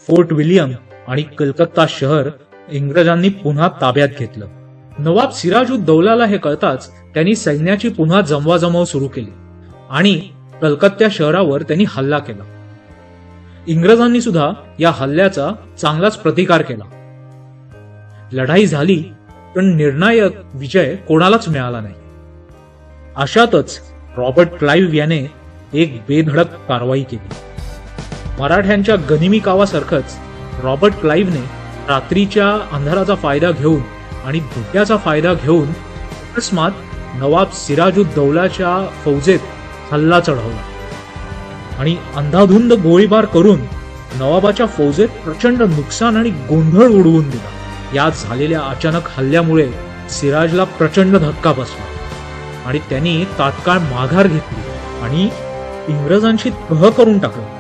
Fort William आणि कलकत्ता शहर इंग्रजांनी पुन्हा ताब्यात घेतलं. नवाब सिराजुद्दौलाला हे कळताच त्यांनी सैन्याची पुन्हा जमवाजमव सुरू केली आणि कलकत्ता शहरावर त्यांनी हल्ला केला. इंग्रजांनी सुद्धा या हल्ल्याचा चांगलाच प्रतिकार केला. लढाई झाली, पण निर्णायक विजय कोणालाच मिळाला नाही. अशातच रॉबर्ट क्लाइव्ह याने एक बेधडक कारवाई केली. मराठ्यांच्या गनिमी कावासारखंच रॉबर्ट क्लाइव्हने रात्रीच्या अंधाराचा फायदा घेऊन आणि धोक्याचा फायदा घेऊन अकस्मात नवाब सिराजुद्दौलाच्या फौजेत हल्ला चढवला आणि अंधाधुंद गोळीबार करून नवाबाच्या फौजेत प्रचंड नुकसान आणि गोंधळ उडवून दिला. या झालेल्या अचानक हल्ल्यामुळे सिराजला प्रचंड धक्का बसला आणि त्यांनी तात्काळ माघार घेतली आणि इंग्रजांशी तह करून टाकलं.